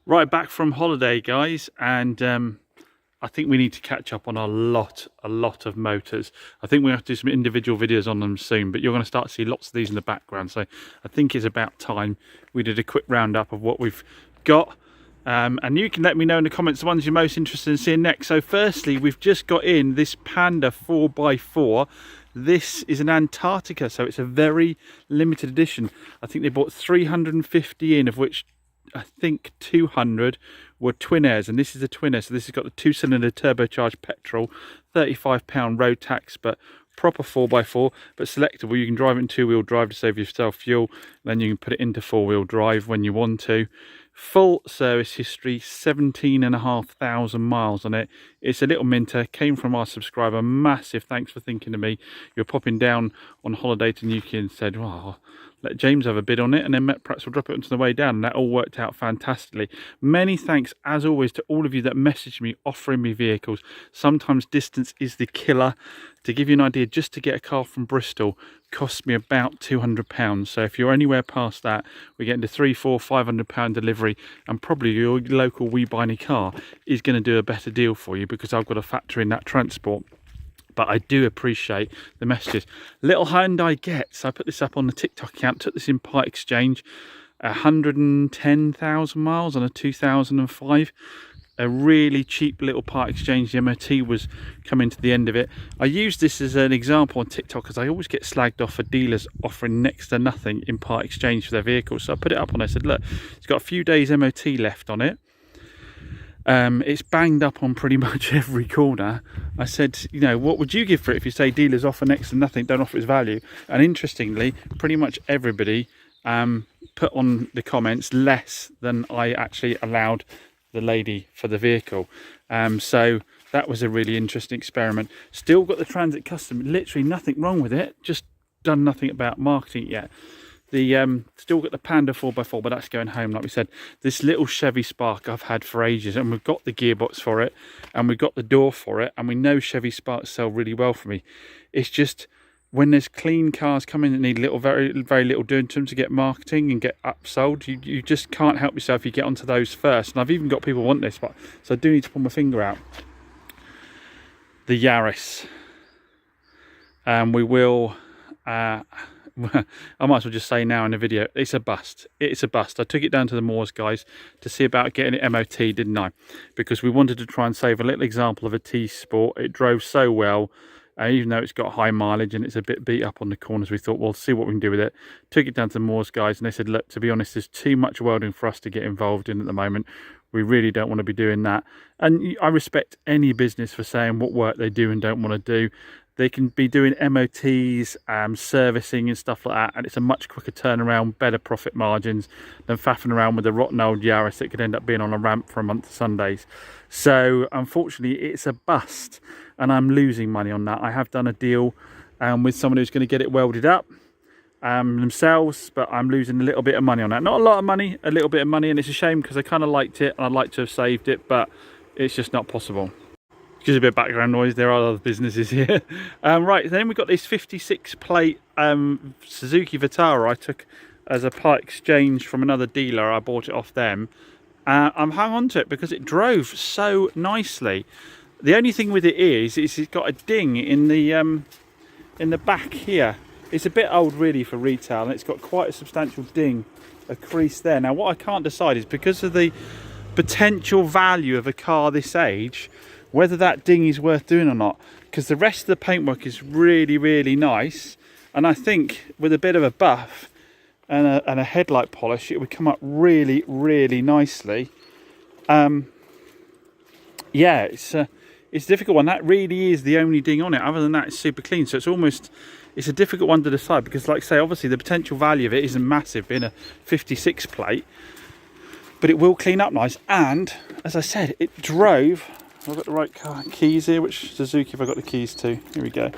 Right, back from holiday, guys, and I think we need to catch up on a lot of motors. I think we have to do some individual videos on them soon, but you're going to start to see lots of these in the background, so I think it's about time we did a quick roundup of what we've got. And you can let me know in the comments the ones you're most interested in seeing next. So firstly, we've just got in this Panda 4x4. This is an Antarctica, so it's a very limited edition. I think they bought 350 in, of which I think 200 were twin airs, and this is a twin air, so this has got the 2-cylinder turbocharged petrol, £35 road tax, but proper 4x4, but selectable. You can drive it in 2-wheel drive to save yourself fuel, then you can put it into 4-wheel drive when you want to. Full service history, 17,500 miles on it. It's a little minter, came from our subscriber. Massive thanks for thinking of me. You're popping down on holiday to Newquay and said, well, let James have a bid on it, and then perhaps we'll drop it onto the way down. And that all worked out fantastically. Many thanks, as always, to all of you that message me offering me vehicles. Sometimes distance is the killer. To give you an idea, just to get a car from Bristol costs me about £200. So if you're anywhere past that, we're getting to £300, £400, £500 delivery, and probably your local We Buy Any Car is going to do a better deal for you, because I've got to factor in that transport. But I do appreciate the messages. Little Hyundai Gets, I put this up on the TikTok account, took this in part exchange, 110,000 miles on a 2005. A really cheap little part exchange. The MOT was coming to the end of it. I use this as an example on TikTok because I always get slagged off for dealers offering next to nothing in part exchange for their vehicles. So I put it up and I said, look, it's got a few days MOT left on it. It's banged up on pretty much every corner. I said, you know, what would you give for it if you say dealers offer next to nothing, don't offer its value? And interestingly, pretty much everybody put on the comments less than I actually allowed the lady for the vehicle. So that was a really interesting experiment. Still got the Transit Custom, literally nothing wrong with it, just done nothing about marketing it yet. The still got the Panda 4x4, but that's going home, like we said. This little Chevy Spark I've had for ages, and we've got the gearbox for it, and we've got the door for it, and we know Chevy Sparks sell really well for me. It's just when there's clean cars coming that need very little doing to them to get marketing and get upsold, you just can't help yourself. You get onto those first. And I've even got people want this, but so I do need to pull my finger out. The Yaris. We will. I might as well just say now in the video, it's a bust. It's a bust. I took it down to the Moors, guys, to see about getting it MOT, didn't I? Because we wanted to try and save a little example of a T-Sport. It drove so well, even though it's got high mileage and it's a bit beat up on the corners. We thought, well, see what we can do with it. Took it down to the Moors, guys, and they said, look, to be honest, there's too much welding for us to get involved in at the moment. We really don't want to be doing that. And I respect any business for saying what work they do and don't want to do. They can be doing MOTs, servicing and stuff like that, and it's a much quicker turnaround, better profit margins than faffing around with a rotten old Yaris that could end up being on a ramp for a month of Sundays. So unfortunately, it's a bust, and I'm losing money on that. I have done a deal with someone who's going to get it welded up themselves, but I'm losing a little bit of money on that. Not a lot of money, a little bit of money, and it's a shame because I kind of liked it and I'd like to have saved it, but it's just not possible. Just a bit of background noise, there are other businesses here. Right, then we've got this 56 plate Suzuki Vitara I took as a part exchange from another dealer. I bought it off them. I'm hung on to it because it drove so nicely. The only thing with it is it's got a ding in the back here. It's a bit old really for retail, and it's got quite a substantial ding, a crease there. Now what I can't decide is, because of the potential value of a car this age, whether that ding is worth doing or not, because the rest of the paintwork is really nice, and I think with a bit of a buff and a headlight polish, it would come up really nicely. Yeah, it's a difficult one. That really is the only ding on it. Other than that, it's super clean, so it's a difficult one to decide, because like I say, obviously the potential value of it isn't massive being a 56 plate, but it will clean up nice. And as I said, it drove, I've got the right car keys here, which Suzuki have I got the keys to? Here we go.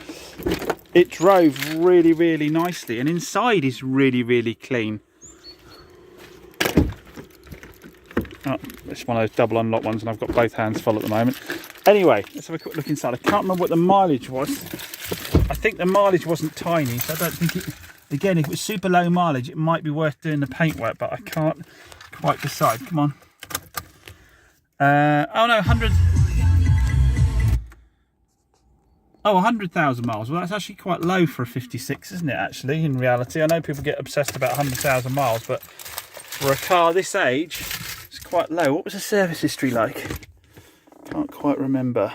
It drove really nicely, and inside is really clean. Oh, it's one of those double unlock ones, and I've got both hands full at the moment. Anyway, let's have a quick look inside. I can't remember what the mileage was. I think the mileage wasn't tiny, so I don't think it... Again, if it was super low mileage, it might be worth doing the paintwork, but I can't quite decide. Come on. Oh no, 100. Oh, 100,000 miles. Well, that's actually quite low for a 56, isn't it, actually, in reality? I know people get obsessed about 100,000 miles, but for a car this age, it's quite low. What was the service history like? Can't quite remember.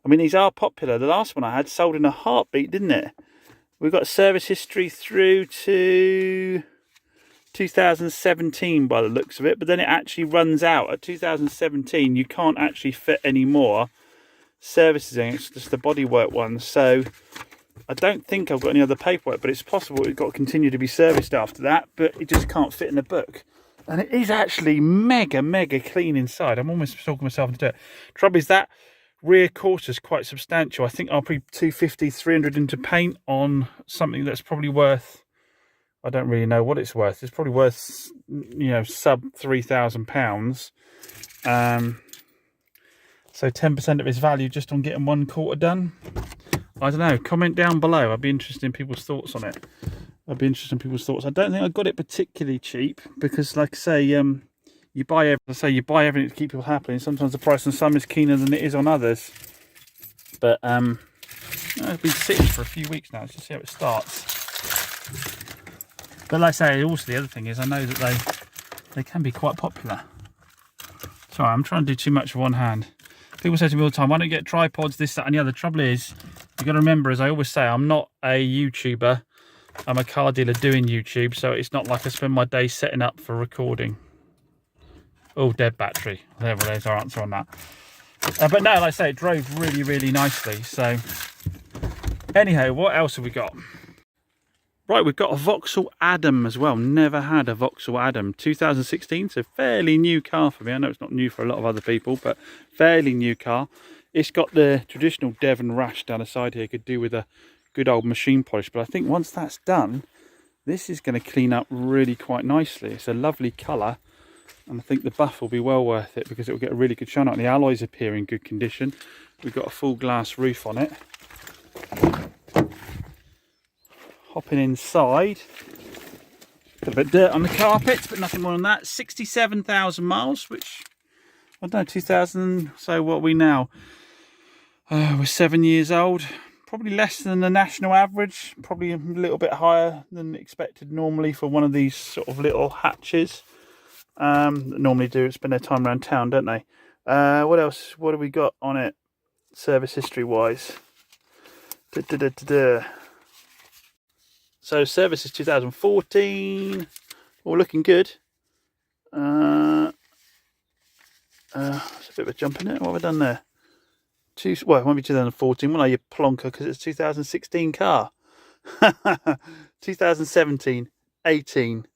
I mean, these are popular. The last one I had sold in a heartbeat, didn't it? We've got service history through to 2017 by the looks of it, but then it actually runs out. At 2017, you can't actually fit any more services in. It's just the bodywork one. So I don't think I've got any other paperwork, but it's possible it's got to continue to be serviced after that, but it just can't fit in the book. And it is actually mega clean inside. I'm almost talking myself into it. Trouble is that rear quarter is quite substantial. I think I'll put 250, 300 into paint on something that's probably worth, I don't really know what it's worth. It's probably worth, you know, sub £3,000. So 10% of its value just on getting one quarter done. I don't know. Comment down below. I'd be interested in people's thoughts on it. I don't think I got it particularly cheap because, like I say, you buy everything to keep people happy. And sometimes the price on some is keener than it is on others. But it's been sitting for a few weeks now. Let's just see how it starts. But like I say, also the other thing is I know that they can be quite popular. Sorry, I'm trying to do too much with one hand. People say to me all the time, why don't you get tripods, this, that and the other? The trouble is, you've got to remember, as I always say, I'm not a YouTuber. I'm a car dealer doing YouTube, so it's not like I spend my day setting up for recording. Oh, dead battery. There's our answer on that. But no, like I say, it drove really nicely. So anyhow, what else have we got? Right, we've got a Vauxhall Adam as well. Never had a Vauxhall Adam. 2016, so fairly new car for me. I know it's not new for a lot of other people, but fairly new car. It's got the traditional Devon rash down the side here. Could do with a good old machine polish, but I think once that's done, this is going to clean up really quite nicely. It's a lovely colour, and I think the buff will be well worth it because it will get a really good shine out. And the alloys appear in good condition. We've got a full glass roof on it. Hopping inside, a bit of dirt on the carpets, but nothing more than that. 67,000 miles, which, I don't know, 2000, so what are we now? We're 7 years old. Probably less than the national average, probably a little bit higher than expected normally for one of these sort of little hatches. That normally do spend their time around town, don't they? What else? What have we got on it, service history wise? So service is 2014. All looking good. It's a bit of a jump in it. What have I done there? Well, it won't be 2014. Well, no, you plonker, because it's a 2016 car. 2017, 18.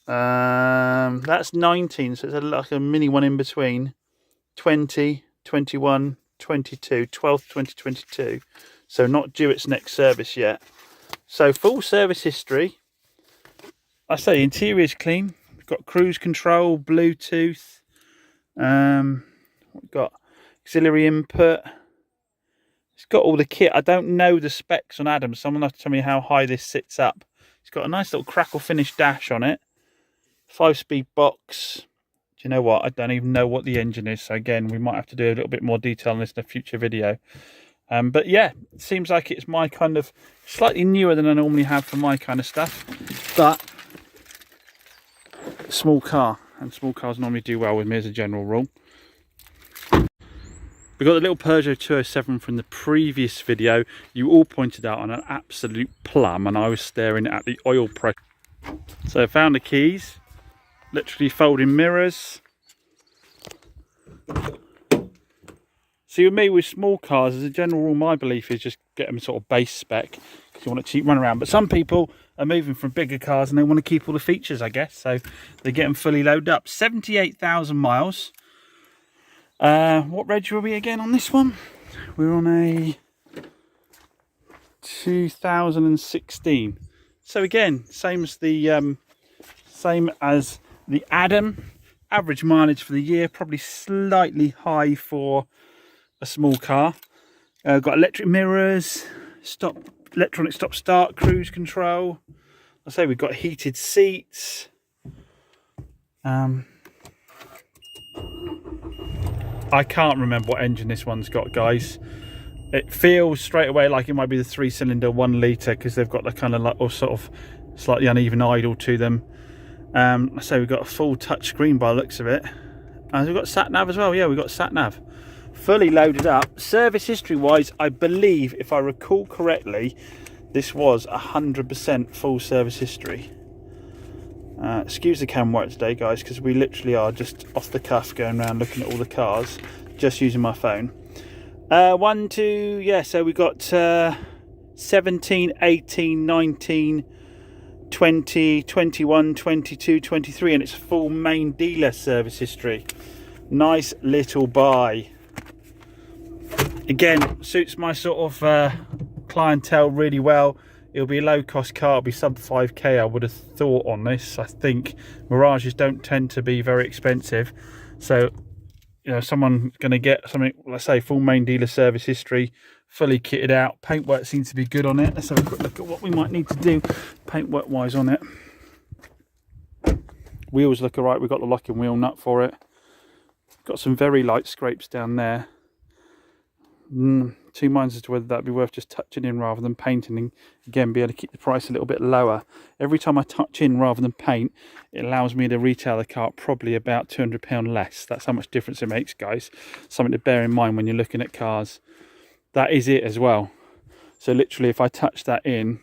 That's 19, so it's like a mini one in between. 20, 21, 22, 12th 2022. So not due its next service yet. So full service history. I say interior is clean. We've got cruise control, Bluetooth. We've got auxiliary input. It's got all the kit. I don't know the specs on Adam. Someone will have to tell me how high this sits up. It's got a nice little crackle finish dash on it. 5-speed box. Do you know what? I don't even know what the engine is. So again, we might have to do a little bit more detail on this in a future video. But yeah, it seems like it's my kind of slightly newer than I normally have for my kind of stuff, but small car, and small cars normally do well with me as a general rule. We've got the little Peugeot 207 from the previous video. You all pointed out on an absolute plum, and I was staring at the oil pressure. So I found the keys, literally folding mirrors. See, with me, with small cars, as a general rule, my belief is just get them sort of base spec because you want a cheap run around. But some people are moving from bigger cars and they want to keep all the features, I guess. So they get them fully loaded up. 78,000 miles. What reg were we again on this one? We're on a 2016. So again, same as the Adam. Average mileage for the year, probably slightly high for a small car. Got electric mirrors, electronic stop start, cruise control. I say we've got heated seats. I can't remember what engine this one's got, guys. It feels straight away like it might be the 3-cylinder 1 litre, because they've got the kind of like, or sort of slightly uneven idle to them. So we've got a full touch screen by the looks of it. And we've got sat nav as well. Yeah, we've got sat nav fully loaded up. Service history wise, I believe, if I recall correctly, this was 100% full service history. Excuse the camera work today, guys, because we literally are just off the cuff going around looking at all the cars, just using my phone. 1, 2, yeah, so we got 17, 18, 19, 20, 21, 22, 23, and it's full main dealer service history. Nice little buy. Again, suits my sort of clientele really well. It'll be a low cost car, it'll be sub 5k, I would have thought on this. I think Mirages don't tend to be very expensive. So, you know, someone going to get something, let's say, full main dealer service history, fully kitted out. Paintwork seems to be good on it. Let's have a quick look at what we might need to do paintwork wise on it. Wheels look alright, we've got the locking wheel nut for it. Got some very light scrapes down there. Two minds as to whether that'd be worth just touching in rather than painting, and again be able to keep the price a little bit lower. Every time I touch in rather than paint, it allows me to retail the car probably about £200 less. That's how much difference it makes, guys. Something to bear in mind when you're looking at cars. That is it as well. So literally, if I touch that in,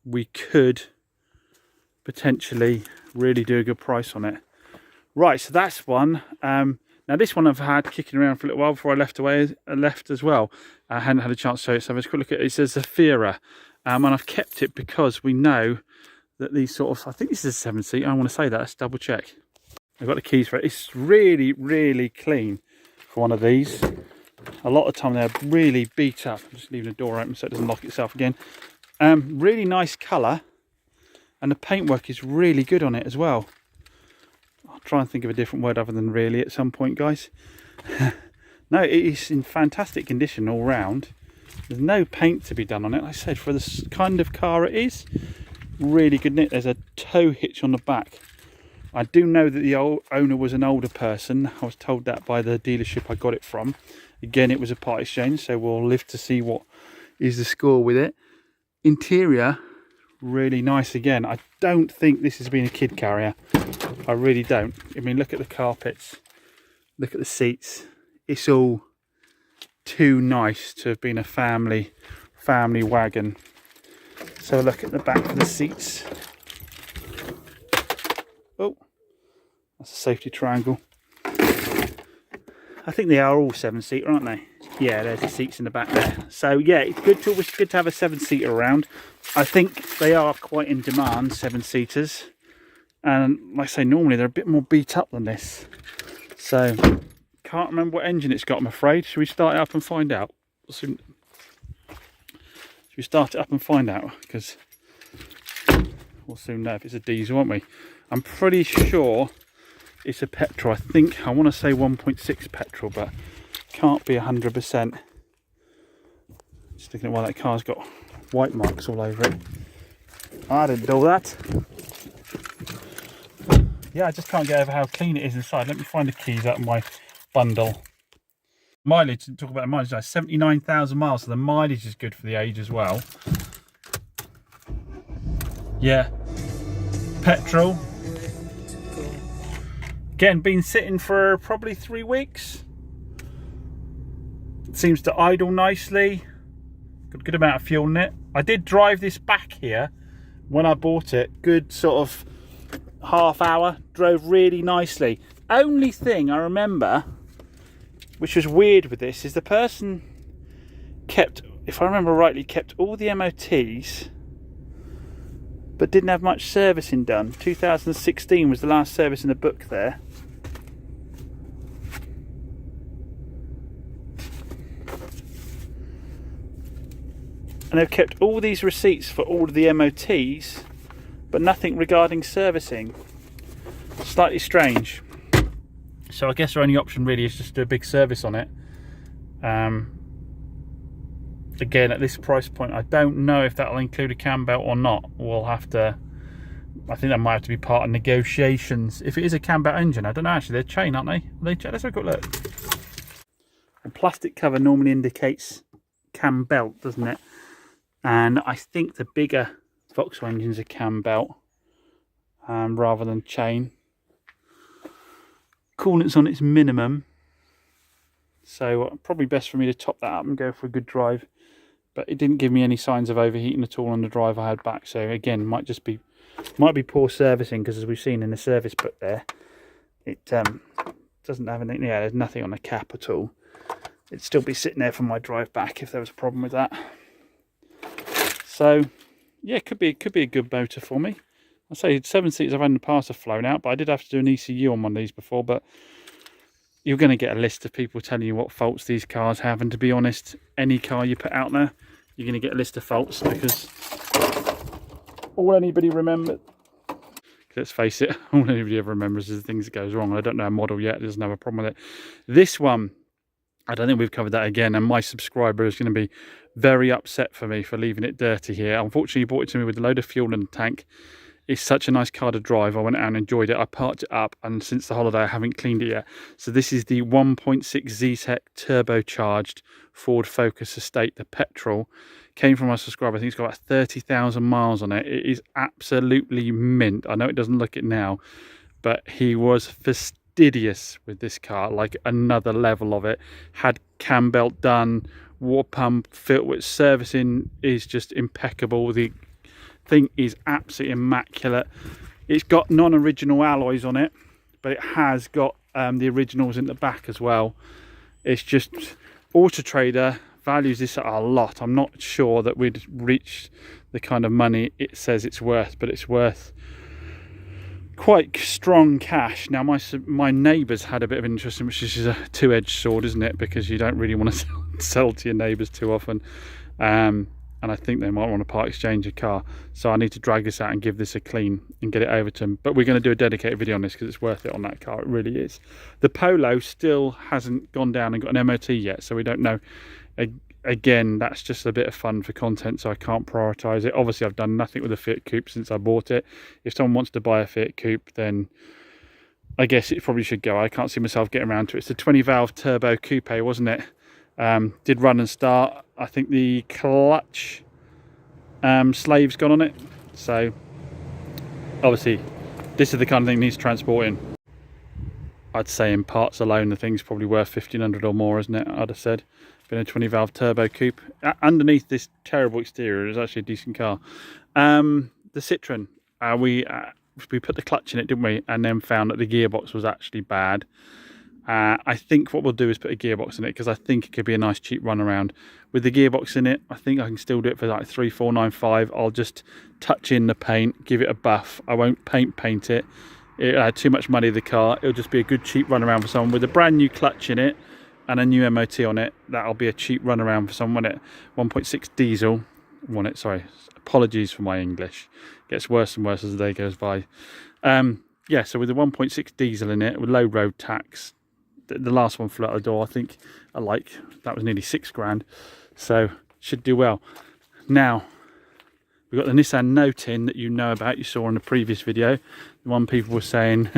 we could potentially really do a good price on it. Right, so that's one. Now this one I've had kicking around for a little while before I left as well. I hadn't had a chance to show it, so let's quick look at it. It says Zafira, and I've kept it because we know that these sort of, I think this is a 7-seat. I want to say that. Let's double check. I've got the keys for it. It's really, really clean for one of these. A lot of time they're really beat up. I'm just leaving the door open so it doesn't lock itself again. Really nice colour, and the paintwork is really good on it as well. I'll try and think of a different word other than really at some point, guys. No, it is in fantastic condition all round. There's no paint to be done on it. Like I said, for the kind of car it is, really good knit. There's a tow hitch on the back. I do know that the old owner was an older person. I was told that by the dealership I got it from. Again, it was a part exchange, so we'll live to see what is the score with it. Interior, really nice again. I don't think this has been a kid carrier. I really don't. I mean, look at the carpets, look at the seats. It's all too nice to have been a family wagon. So look at the back of the seats. Oh, that's a safety triangle. I think they are all 7-seater, aren't they? Yeah, there's the seats in the back there. So yeah, it's good to have a 7-seater around. I think they are quite in demand, 7-seaters. And like I say, normally they're a bit more beat up than this. So can't remember what engine it's got, I'm afraid. Should we start it up and find out? Should we start it up and find out? Because we'll soon know if it's a diesel, won't we? I'm pretty sure it's a petrol. I want to say 1.6 petrol, but can't be 100%. Just looking at why that car's got white marks all over it. I didn't do that. Yeah, I just can't get over how clean it is inside. Let me find the keys out of my bundle. Mileage, didn't talk about the mileage, 79,000 miles, so the mileage is good for the age as well. Yeah, petrol. Again, been sitting for probably 3 weeks. It seems to idle nicely. Got a good amount of fuel in it. I did drive this back here when I bought it. Good sort of half hour. Drove really nicely. Only thing I remember, which was weird with this, is the person kept, if I remember rightly, kept all the MOTs, but didn't have much servicing done. 2016 was the last service in the book there. And they've kept all these receipts for all of the MOTs, but nothing regarding servicing. Slightly strange. So I guess our only option really is just to do a big service on it. Again, at this price point, I don't know if that'll include a cam belt or not. We'll have to I think that might have to be part of negotiations. If it is a cam belt engine, I don't know actually, they're chain, aren't they? Let's have a quick look. The plastic cover normally indicates cam belt, doesn't it? And I think the bigger Vauxhall engines are cam belt rather than chain. Coolant's on its minimum, so probably best for me to top that up and go for a good drive. But it didn't give me any signs of overheating at all on the drive I had back. So again, might be poor servicing, because as we've seen in the service book there, it doesn't have anything. Yeah, there's nothing on the cap at all. It'd still be sitting there for my drive back if there was a problem with that. So yeah, could be a good motor for me. I say 7 seats I've had in the past have flown out, but I did have to do an ECU on one of these before. But you're going to get a list of people telling you what faults these cars have, and to be honest, any car you put out there, you're going to get a list of faults, because all anybody remembers, let's face it, all anybody ever remembers is the things that goes wrong. I don't know a model yet, doesn't have a problem with it. This one, I don't think we've covered that again, and my subscriber is going to be very upset for me for leaving it dirty here. Unfortunately, he brought it to me with a load of fuel in the tank. It's such a nice car to drive. I went out and enjoyed it. I parked it up, and since the holiday I haven't cleaned it yet. So this is the 1.6 ZTEC turbocharged Ford Focus Estate, the petrol. Came from my subscriber. I think it's got about 30,000 miles on it. It is absolutely mint. I know it doesn't look it now, but he was fastidious with this car, like another level of it. Had cam belt done, water pump, filter, servicing is just impeccable. The thing is absolutely immaculate. It's got non-original alloys on it, but it has got the originals in the back as well. It's just, Auto Trader values this at a lot. I'm not sure that we'd reach the kind of money it says it's worth, but it's worth quite strong cash. Now my neighbours had a bit of interest in, which is a two-edged sword, isn't it? Because you don't really want to sell to your neighbours too often. And I think they might want to part exchange a car. So I need to drag this out and give this a clean and get it over to them. But we're going to do a dedicated video on this because it's worth it on that car. It really is. The Polo still hasn't gone down and got an MOT yet, so we don't know. Again, that's just a bit of fun for content, so I can't prioritise it. Obviously, I've done nothing with the Fiat Coupe since I bought it. If someone wants to buy a Fiat Coupe, then I guess it probably should go. I can't see myself getting around to it. It's the 20-valve turbo coupe, wasn't it? Did run and start. I think the clutch slave's gone on it, so obviously this is the kind of thing that needs transporting. I'd say in parts alone the thing's probably worth 1,500 or more, isn't it? I'd have said. Been a 20-valve turbo coupe. Underneath this terrible exterior is actually a decent car. The Citroen, we put the clutch in it, didn't we, and then found that the gearbox was actually bad. I think what we'll do is put a gearbox in it, because I think it could be a nice cheap run around. With the gearbox in it, I think I can still do it for like 3,495. I'll just touch in the paint, give it a buff. I won't paint it. It'll add too much money to the car. It'll just be a good cheap run around for someone with a brand new clutch in it and a new MOT on it. That'll be a cheap run around for someone at 1.6 diesel. Sorry, apologies for my English. Gets worse and worse as the day goes by. Yeah, so with the 1.6 diesel in it, with low road tax, the last one flew out the door. I think that was nearly £6,000, so should do well. Now we've got the Nissan Note in that you know about, you saw in the previous video. The one people were saying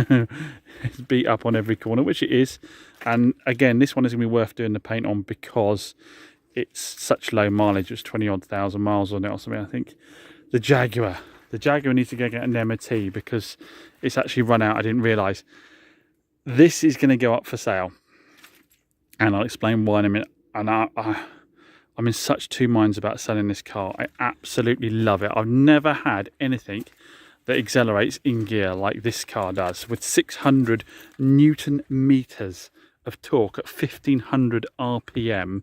it's beat up on every corner, which it is. And again, this one is going to be worth doing the paint on because it's such low mileage. It's 20-odd thousand miles on it or something, I think. The Jaguar needs to go get an MOT because it's actually run out. I didn't realise. This is going to go up for sale, and I'll explain why in a minute. And I'm in such two minds about selling this car. I absolutely love it. I've never had anything that accelerates in gear like this car does, with 600 Newton meters of torque at 1500 RPM.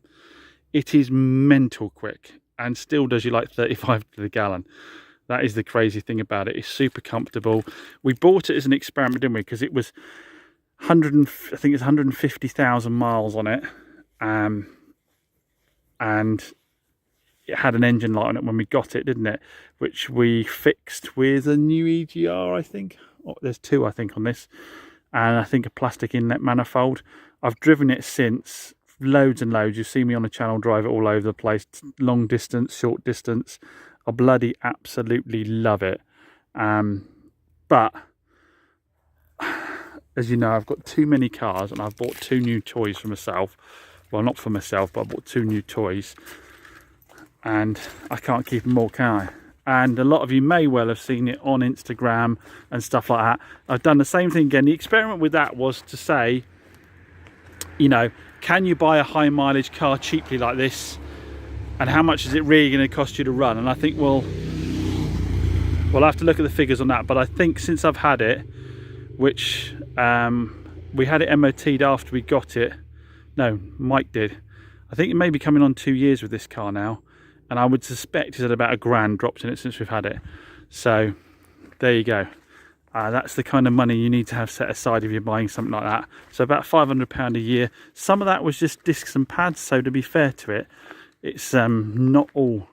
It is mental quick and still does you like 35 to the gallon. That is the crazy thing about it. It's super comfortable. We bought it as an experiment, didn't we? Because it was I think it's 150,000 miles on it, and it had an engine light on it when we got it, didn't it? Which we fixed with a new EGR, I think. Oh, there's two, I think, on this, and I think a plastic inlet manifold. I've driven it since, loads and loads. You see me on the channel drive it all over the place, long distance, short distance. I bloody absolutely love it. But as you know, I've got too many cars, and I've bought 2 new toys for myself. Well, not for myself, but I bought 2 new toys, and I can't keep them all, can I? And a lot of you may well have seen it on Instagram and stuff like that. I've done the same thing again. The experiment with that was to say, you know, can you buy a high mileage car cheaply like this, and how much is it really going to cost you to run? And I think, well, we'll have to look at the figures on that. But I think since I've had it, which we had it MOT'd after we got it. No, Mike did. I think it may be coming on 2 years with this car now, and I would suspect it's at about £1,000 dropped in it since we've had it. So there you go. That's the kind of money you need to have set aside if you're buying something like that. So about £500 a year. Some of that was just discs and pads, so to be fair to it, it's not all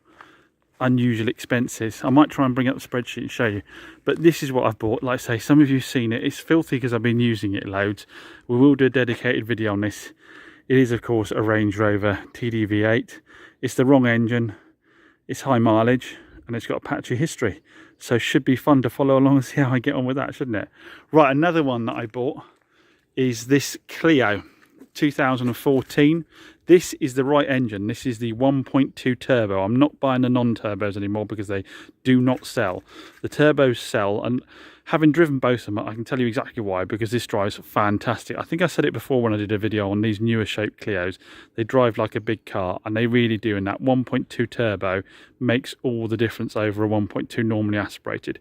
unusual expenses. I might try and bring up the spreadsheet and show you, but this is what I've bought. Like I say, some of you have seen it. It's filthy because I've been using it loads. We will do a dedicated video on this. It is, of course, a Range Rover TDV8. It's the wrong engine, it's high mileage, and it's got a patchy history, so should be fun to follow along and see how I get on with that, shouldn't it? Right, another one that I bought is this Clio 2014. This is the right engine. This is the 1.2 turbo. I'm not buying the non-turbos anymore because they do not sell. The turbos sell, and having driven both of them, I can tell you exactly why, because this drives fantastic. I think I said it before when I did a video on these newer shaped Clios. They drive like a big car, and they really do, and that 1.2 turbo makes all the difference over a 1.2 normally aspirated.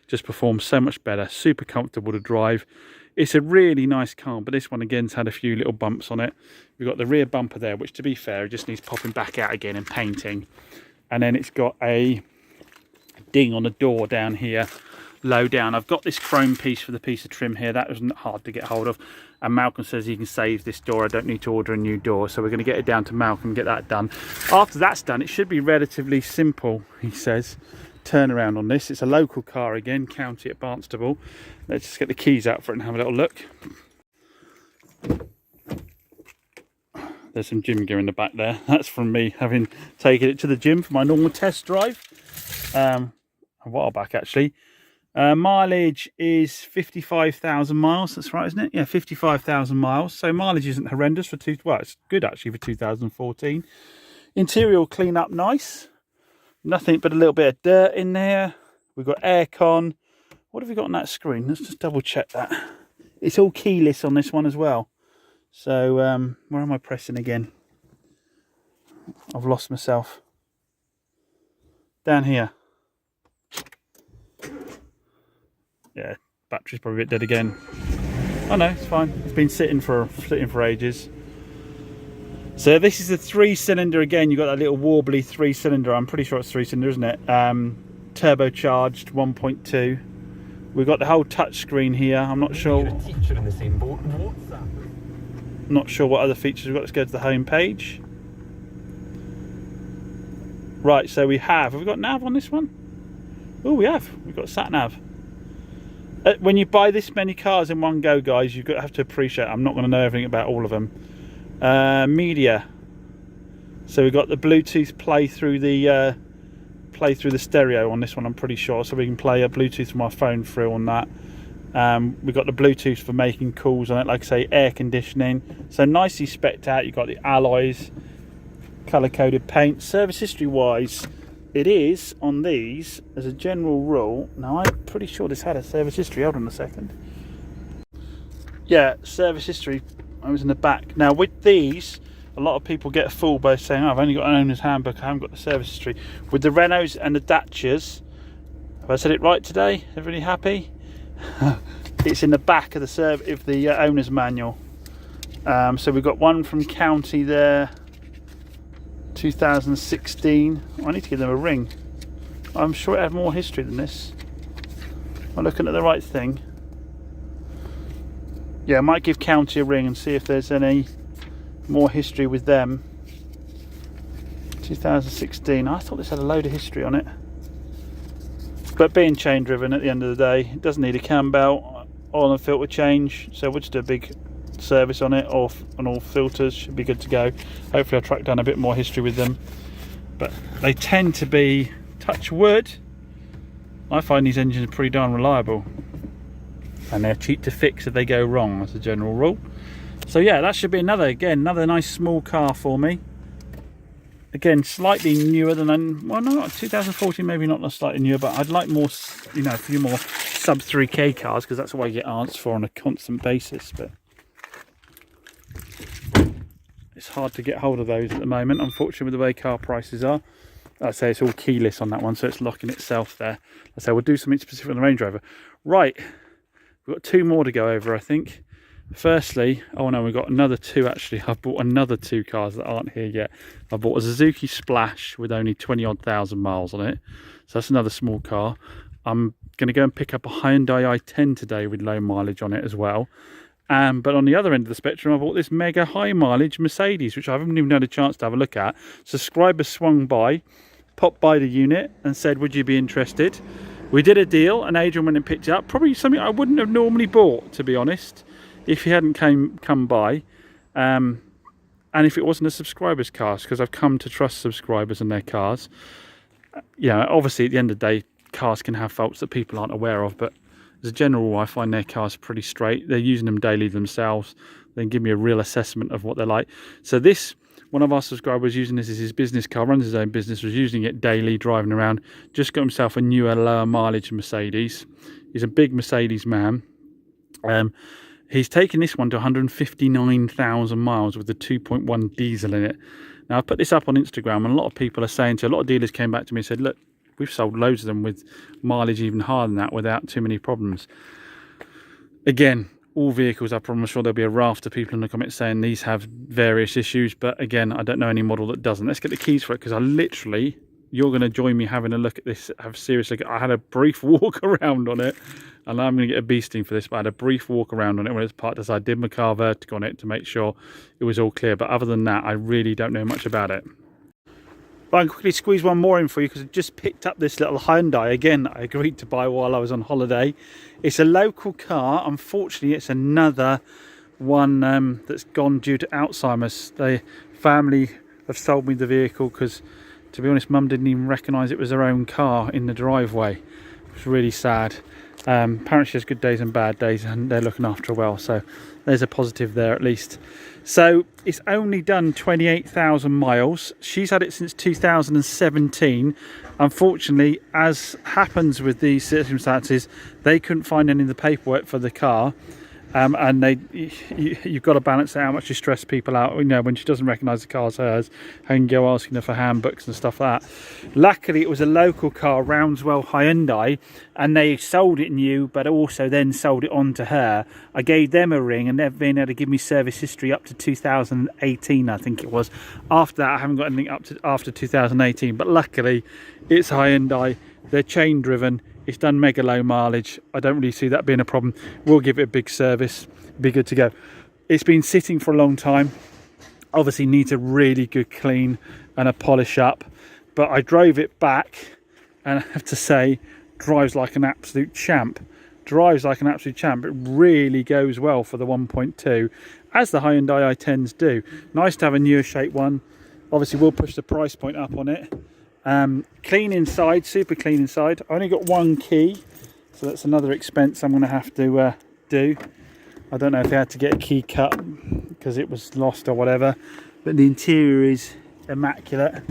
Just performs so much better, super comfortable to drive. It's a really nice car, but this one again's had a few little bumps on it. We've got the rear bumper there, which to be fair, it just needs popping back out again and painting. And then it's got a ding on the door down here, low down. I've got this chrome piece for the piece of trim here. That wasn't hard to get hold of. And Malcolm says he can save this door. I don't need to order a new door. So we're going to get it down to Malcolm and get that done. After that's done, it should be relatively simple, he says. Turnaround on this. It's a local car again, county at Barnstable. Let's just get the keys out for it and have a little look. There's some gym gear in the back there. That's from me having taken it to the gym for my normal test drive a while back, actually. Mileage is 55,000 miles. That's right, isn't it? Yeah, 55,000 miles. So mileage isn't horrendous for well, it's good actually for 2014. Interior will clean up nice. Nothing but a little bit of dirt in there. We've got aircon. What have we got on that screen? Let's just double check that. It's all keyless on this one as well. So where am I pressing again? I've lost myself. Down here. Yeah, battery's probably a bit dead again. Oh no, it's fine. It's been sitting for ages. So this is the 3-cylinder again. You've got that little warbly 3-cylinder. I'm pretty sure it's 3-cylinder, isn't it? Turbocharged 1.2. We've got the whole touch screen here. I'm not sure. Not sure what other features we've got. Let's go to the home page. Right, so we have we got nav on this one? Oh, we have. We've got sat nav. When you buy this many cars in one go, guys, you've got to have to appreciate. I'm not going to know everything about all of them. Media. So we've got the Bluetooth play through the stereo on this one. I'm pretty sure, so we can play a Bluetooth from our phone through on that. We've got the Bluetooth for making calls on it, like I say, air conditioning. So nicely specced out. You've got the alloys, colour coded paint. Service history wise, it is on these as a general rule. Now I'm pretty sure this had a service history. Hold on a second. Yeah, service history. I was in the back. Now with these, a lot of people get fooled by saying, oh, I've only got an owner's handbook, I haven't got the service history. With the Renaults and the Dacias, have I said it right today? Everybody happy? It's in the back of the owner's manual. So we've got one from County there, 2016. I need to give them a ring. I'm sure it had more history than this. I'm looking at the right thing. Yeah, I might give County a ring and see if there's any more history with them. 2016. I thought this had a load of history on it. But being chain driven at the end of the day, it doesn't need a cam belt, oil and filter change. So we'll just do a big service on it, on all filters. Should be good to go. Hopefully I'll track down a bit more history with them. But they tend to be, touch wood, I find these engines pretty darn reliable. and they're cheap to fix if they go wrong, as a general rule. So yeah, that should be another nice small car for me. Again, slightly newer than, well, no, 2014, maybe not slightly newer, but I'd like more, you know, a few more sub 3k cars, because that's what I get asked for on a constant basis. But it's hard to get hold of those at the moment, unfortunately, with the way car prices are. I'd say it's all keyless on that one, so it's locking itself there. Let's say we'll do something specific on the Range Rover. Right, we've got 2 more to go over, I think. Firstly, oh no, we've got another 2 actually. I've bought another 2 cars that aren't here yet. I bought a Suzuki Splash with only 20,000 miles on it. So that's another small car. I'm going to go and pick up a Hyundai i10 today with low mileage on it as well. But on the other end of the spectrum, I bought this mega high mileage Mercedes, which I haven't even had a chance to have a look at. Subscriber swung by, popped by the unit and said, would you be interested? We did a deal and Adrian went and picked it up. Probably something I wouldn't have normally bought, to be honest, if he hadn't come by, and if it wasn't a subscriber's car, because I've come to trust subscribers and their cars. Yeah, obviously at the end of the day, cars can have faults that people aren't aware of, but as a general rule, I find their cars pretty straight. They're using them daily themselves. They can give me a real assessment of what they're like. So this, one of our subscribers using this as his business car, runs his own business, was using it daily, driving around, just got himself a newer, lower mileage Mercedes. He's a big Mercedes man. He's taken this one to 159,000 miles with the 2.1 diesel in it. Now, I put this up on Instagram, and a lot of people are saying, a lot of dealers came back to me and said, look, we've sold loads of them with mileage even higher than that without too many problems. Again, all vehicles, I'm sure there'll be a raft of people in the comments saying these have various issues, but again, I don't know any model that doesn't. Let's get the keys for it, because I literally, you're going to join me having a look at this. Have seriously, I had a brief walk around on it, and I'm going to get a beasting for this, but I had a brief walk around on it when it's parked, as I did my car vertical on it to make sure it was all clear. But other than that, I really don't know much about it. But I can quickly squeeze one more in for you, because I just picked up this little Hyundai. Again, I agreed to buy while I was on holiday. It's a local car. Unfortunately, it's another one that's gone due to Alzheimer's. The family have sold me the vehicle because, to be honest, Mum didn't even recognise it was her own car in the driveway. It was really sad. Apparently she has good days and bad days, and they're looking after her well, so there's a positive there at least. So it's only done 28,000 miles. She's had it since 2017. Unfortunately, as happens with these circumstances, they couldn't find any of the paperwork for the car. And you've got to balance out how much you stress people out. You know, when she doesn't recognise the car's hers, and go asking her for handbooks and stuff like that. Luckily, it was a local car, Roundswell Hyundai, and they sold it new, but also then sold it on to her. I gave them a ring, and they've been able to give me service history up to 2018, I think it was. After that, I haven't got anything up to after 2018. But luckily, it's Hyundai. They're chain driven. It's done mega low mileage. I don't really see that being a problem. We'll give it a big service, be good to go. It's been sitting for a long time. Obviously needs a really good clean and a polish up. But I drove it back, and I have to say, drives like an absolute champ. Drives like an absolute champ. It really goes well for the 1.2, as the Hyundai i10s do. Nice to have a newer shape one. Obviously we'll push the price point up on it. Clean inside, super clean inside. I only got one key, so that's another expense I'm going to have to do. I don't know if I had to get a key cut because it was lost or whatever, but the interior is immaculate.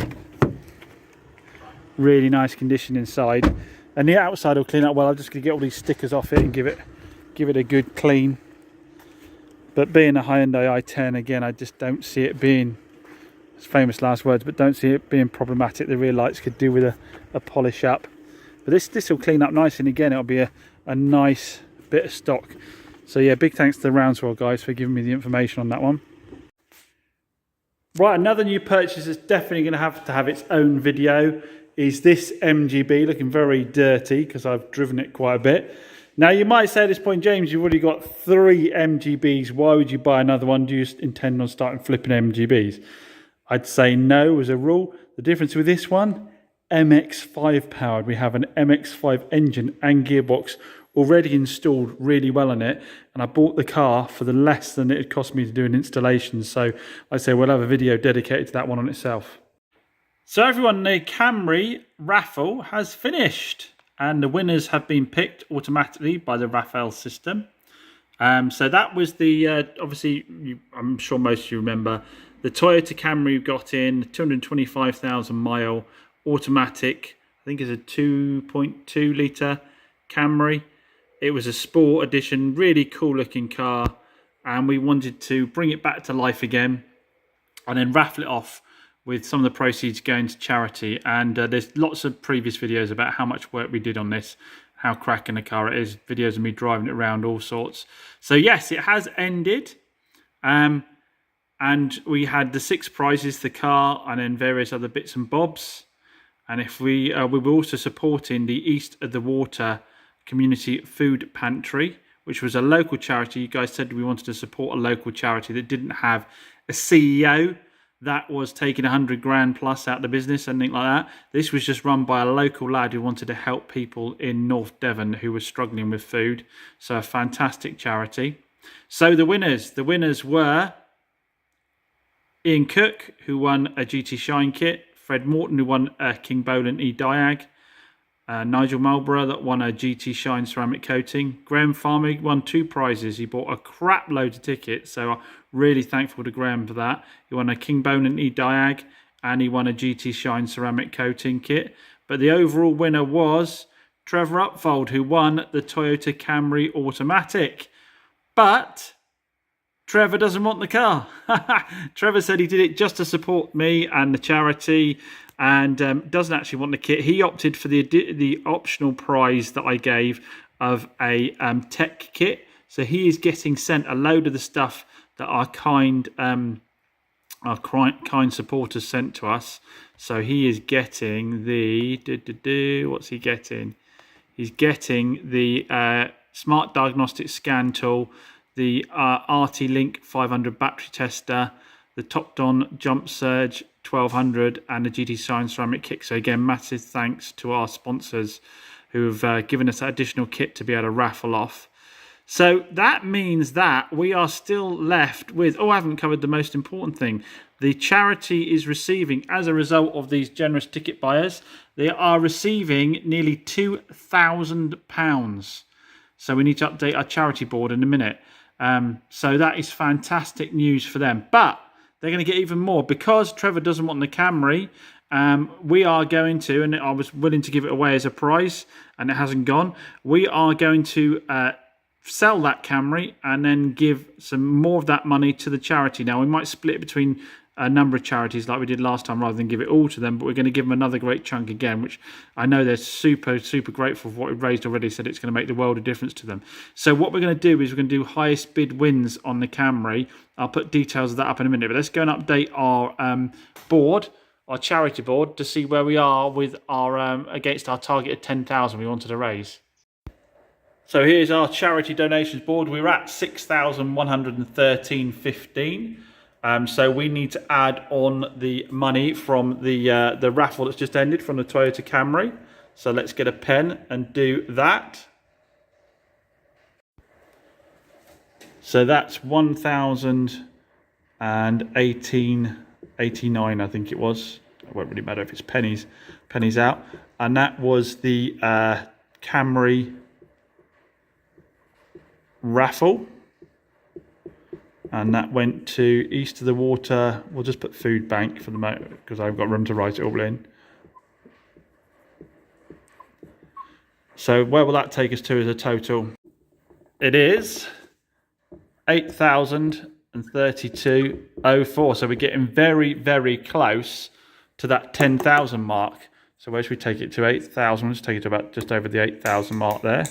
Really nice condition inside, and the outside will clean up well. I'm just going to get all these stickers off it and give it a good clean. But being a Hyundai i10, again, I just don't see it being, famous last words, but don't see it being problematic. The rear lights could do with a polish up, but this will clean up nice, and again it'll be a nice bit of stock. So yeah, big thanks to the Roundswell guys for giving me the information on that one. Right, another new purchase that's definitely going to have its own video is this MGB, looking very dirty because I've driven it quite a bit. Now you might say at this point, James, you've already got 3 MGBs, why would you buy another one? Do you intend on starting flipping MGBs? I'd say no as a rule. The difference with this one, MX-5 powered. We have an MX-5 engine and gearbox already installed really well on it. And I bought the car for the less than it cost me to do an installation. So I'd say we'll have a video dedicated to that one on itself. So everyone, the Camry raffle has finished. and the winners have been picked automatically by the raffle system. So that was the, obviously, I'm sure most of you remember, the Toyota Camry we got in, 225,000 mile automatic. I think it's a 2.2 litre Camry. It was a sport edition, really cool looking car. And we wanted to bring it back to life again and then raffle it off with some of the proceeds going to charity. And there's lots of previous videos about how much work we did on this, how cracking a car it is, videos of me driving it around, all sorts. So yes, it has ended. And we had the 6 prizes, the car, and then various other bits and bobs. And if we were also supporting the East of the Water Community Food Pantry, which was a local charity. You guys said we wanted to support a local charity that didn't have a CEO that was taking 100 grand plus out of the business, anything like that. This was just run by a local lad who wanted to help people in North Devon who were struggling with food. So a fantastic charity. So the winners were Ian Cook, who won a GT Shine kit, Fred Morton, who won a King Boland E-Diag, Nigel Marlborough, that won a GT Shine ceramic coating. Graham Farmer won 2 prizes. He bought a crap load of tickets, so I'm really thankful to Graham for that. He won a King Boland E-Diag and he won a GT Shine ceramic coating kit. But the overall winner was Trevor Upfold, who won the Toyota Camry Automatic. But Trevor doesn't want the car. Trevor said he did it just to support me and the charity, and doesn't actually want the kit. He opted for the optional prize that I gave of a tech kit. So he is getting sent a load of the stuff that our kind supporters sent to us. So he is getting the what's he getting? He's getting the smart diagnostic scan tool, the RT Link 500 battery tester, the Topdon Jump Surge 1200, and the GT Shine ceramic kit. So again, massive thanks to our sponsors who have given us that additional kit to be able to raffle off. So that means that we are still left with, I haven't covered the most important thing. The charity is receiving, as a result of these generous ticket buyers, they are receiving nearly £2,000. So we need to update our charity board in a minute. So that is fantastic news for them. But they're going to get even more because Trevor doesn't want the Camry. We are going to, and I was willing to give it away as a prize, and it hasn't gone. We are going to sell that Camry and then give some more of that money to the charity. Now, we might split it between a number of charities like we did last time rather than give it all to them, but we're going to give them another great chunk again, which I know they're super grateful for what we've raised already. Said it's going to make the world of difference to them. So what we're going to do is we're going to do highest bid wins on the Camry. I'll put details of that up in a minute, but let's go and update our board, our charity board, to see where we are with our against our target of 10,000 we wanted to raise. So here's our charity donations board. We're at 6,113.15. So we need to add on the money from the raffle that's just ended from the Toyota Camry. So let's get a pen and do that. So that's 1,018.89, I think it was. It won't really matter if it's pennies out. And that was the Camry raffle. And that went to East of the Water. We'll just put food bank for the moment because I've got room to write it all in. So where will that take us to as a total? It is 8,032.04. So we're getting very close to that 10,000 mark. So where should we take it to? 8,000. Let's take it to about just over the 8,000 mark there.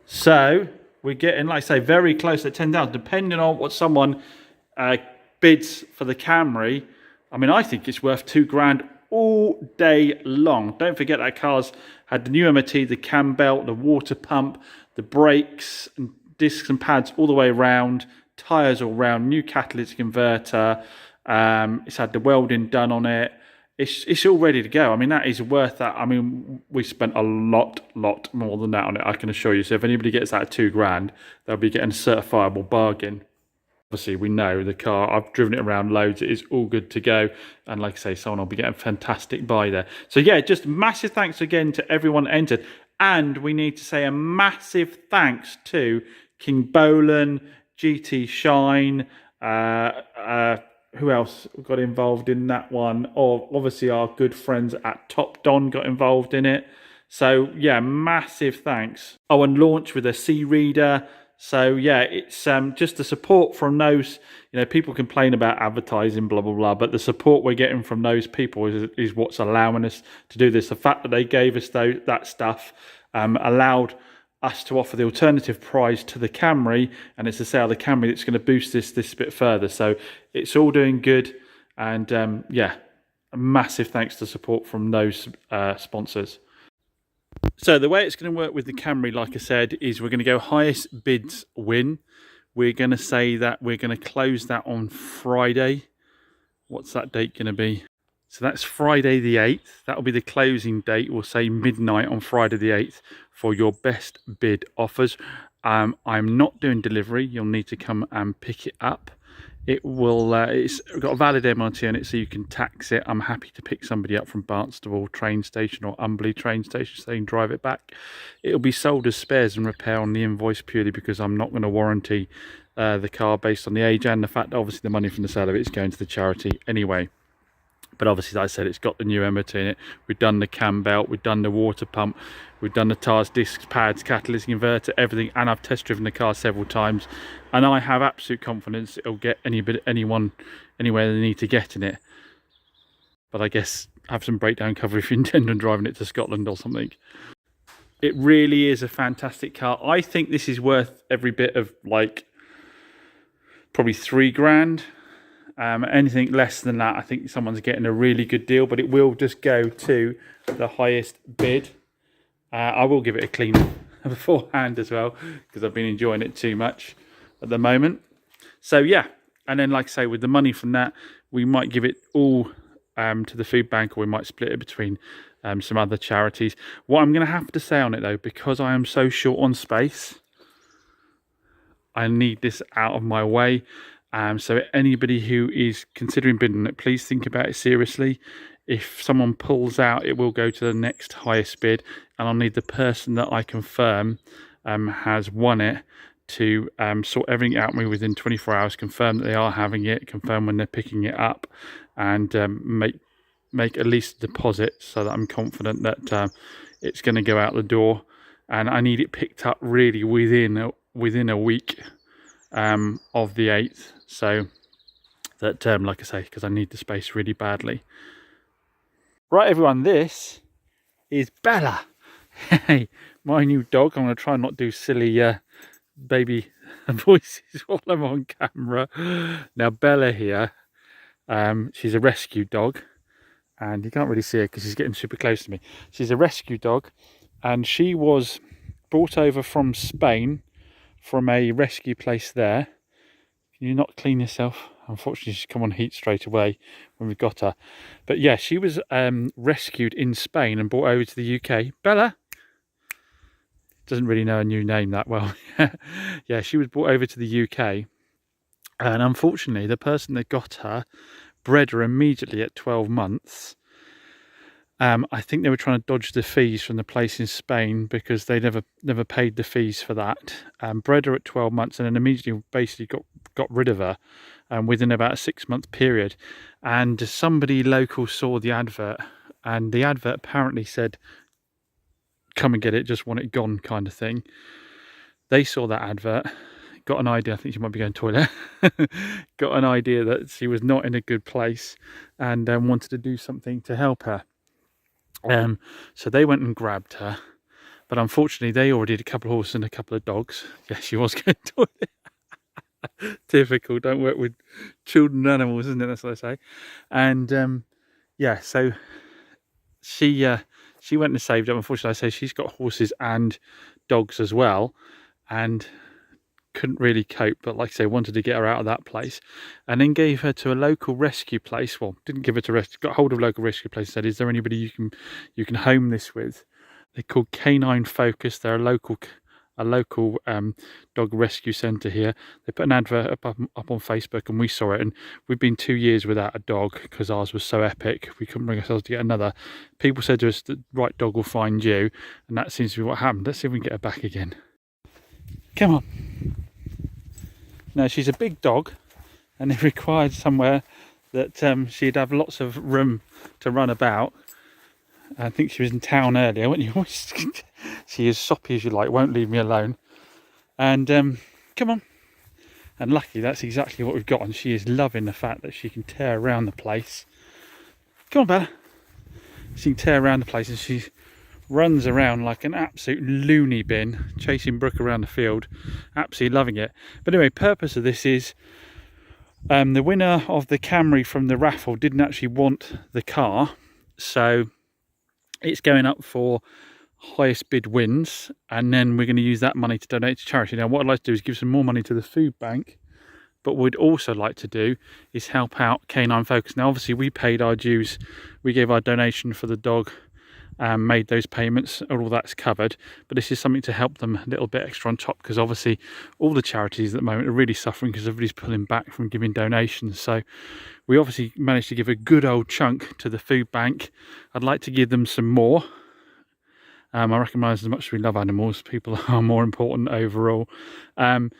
So we're getting, like I say, very close to 10,000, depending on what someone bids for the Camry. I mean, I think it's worth £2,000 all day long. Don't forget that car's had the new MOT, the cam belt, the water pump, the brakes and discs and pads all the way around, tyres all round, new catalytic converter. It's had the welding done on it. It's all ready to go. I mean, that is worth that. I mean, we spent a lot more than that on it, I can assure you. So if anybody gets that at £2,000, they'll be getting a certifiable bargain. Obviously, we know the car, I've driven it around loads, it is all good to go. And like I say, someone will be getting a fantastic buy there. So yeah, just massive thanks again to everyone that entered. And we need to say a massive thanks to King Bolan, GT Shine, who else got involved in that one? Oh, obviously our good friends at Top Don got involved in it. So yeah, massive thanks. Oh, and Launch with a C-Reader. So yeah, it's just the support from those, people complain about advertising, blah, blah, blah, but the support we're getting from those people is what's allowing us to do this. The fact that they gave us that stuff allowed us to offer the alternative price to the Camry, and it's the sale of the Camry that's going to boost this bit further. So it's all doing good, and yeah, a massive thanks to support from those sponsors. So the way it's going to work with the Camry, like I said, is we're going to go highest bids win. We're going to say that we're going to close that on Friday. What's that date going to be? So that's Friday the 8th. That'll be the closing date. We'll say midnight on Friday the 8th for your best bid offers. I'm not doing delivery. You'll need to come and pick it up. It will. It's got a valid MOT on it, so you can tax it. I'm happy to pick somebody up from Barnstable train station or Umberley train station, so they can drive it back. It'll be sold as spares and repair on the invoice purely because I'm not going to warranty the car based on the age and the fact that obviously the money from the sale of it is going to the charity anyway. But obviously, like I said, it's got the new MOT in it. We've done the cam belt, we've done the water pump, we've done the tyres, discs, pads, catalytic inverter, everything. And I've test driven the car several times. And I have absolute confidence it'll get anyone anywhere they need to get in it. But I guess have some breakdown cover if you intend on driving it to Scotland or something. It really is a fantastic car. I think this is worth every bit of, like, probably £3,000. Anything less than that, I think someone's getting a really good deal, but it will just go to the highest bid. I will give it a clean beforehand as well, because I've been enjoying it too much at the moment. So yeah, and then like I say, with the money from that, we might give it all to the food bank, or we might split it between some other charities. What I'm going to have to say on it though, because I am so short on space, I need this out of my way. So anybody who is considering bidding it, please think about it seriously. If someone pulls out, it will go to the next highest bid, and I'll need the person that I confirm has won it to sort everything out with me within 24 hours, confirm that they are having it, confirm when they're picking it up, and make at least a deposit so that I'm confident that it's going to go out the door. And I need it picked up really within a week of the 8th, so that like I say, because I need the space really badly. Right everyone, this is Bella. Hey, my new dog. I'm going to try and not do silly baby voices while I'm on camera. Now Bella here, she's a rescue dog, and you can't really see her because she's getting super close to me. She's a rescue dog, and she was brought over from Spain from a rescue place there. Can you not clean yourself? Unfortunately, she's come on heat straight away when we got her. But yeah, she was rescued in Spain and brought over to the UK. Bella doesn't really know a new name that well. Yeah, she was brought over to the UK, and unfortunately, the person that got her bred her immediately at 12 months. I think they were trying to dodge the fees from the place in Spain because they never paid the fees for that. Bred her at 12 months and then immediately basically got rid of her within about a 6-month period. And somebody local saw the advert, and the advert apparently said, "Come and get it, just want it gone," kind of thing. They saw that advert, got an idea, I think she might be going to the toilet, got an idea that she was not in a good place, and wanted to do something to help her. So they went and grabbed her, but unfortunately they already had a couple of horses and a couple of dogs. Yeah, she was going to toilet. Typical, don't work with children and animals, isn't it? That's what I say. And yeah, so she went and saved her. Unfortunately, I say she's got horses and dogs as well, and couldn't really cope, but like I say, wanted to get her out of that place, and then gave her to a local rescue place. Well, didn't give her to rescue, got hold of a local rescue place and said, "Is there anybody you can home this with?" They're called Canine Focus. They're a local a local dog rescue centre here. They put an advert up on Facebook, and we saw it, and we've been 2 years without a dog because ours was so epic we couldn't bring ourselves to get another. People said to us the right dog will find you, and that seems to be what happened. Let's see if we can get her back again. Come on. Now, she's a big dog, and it required somewhere that she'd have lots of room to run about. I think she was in town earlier, wasn't you? She is soppy as you like, won't leave me alone. And come on. And lucky that's exactly what we've got, and she is loving the fact that she can tear around the place. Come on, Bella. She can tear around the place, and she runs around like an absolute loony bin, chasing Brooke around the field, absolutely loving it. But anyway, purpose of this is the winner of the Camry from the raffle didn't actually want the car, so it's going up for highest bid wins, and then we're going to use that money to donate to charity. Now, what I'd like to do is give some more money to the food bank, but what we'd also like to do is help out Canine Focus. Now, obviously, we paid our dues. We gave our donation for the dog, made those payments, all that's covered, but this is something to help them a little bit extra on top, because obviously all the charities at the moment are really suffering because everybody's pulling back from giving donations. So we obviously managed to give a good old chunk to the food bank. I'd like to give them some more. I recognise as much as we love animals, people are more important overall. Some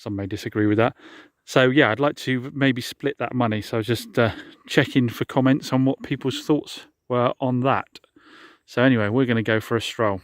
may disagree with that. So yeah, I'd like to maybe split that money. So I was just checking for comments on what people's thoughts were on that. So anyway, we're going to go for a stroll.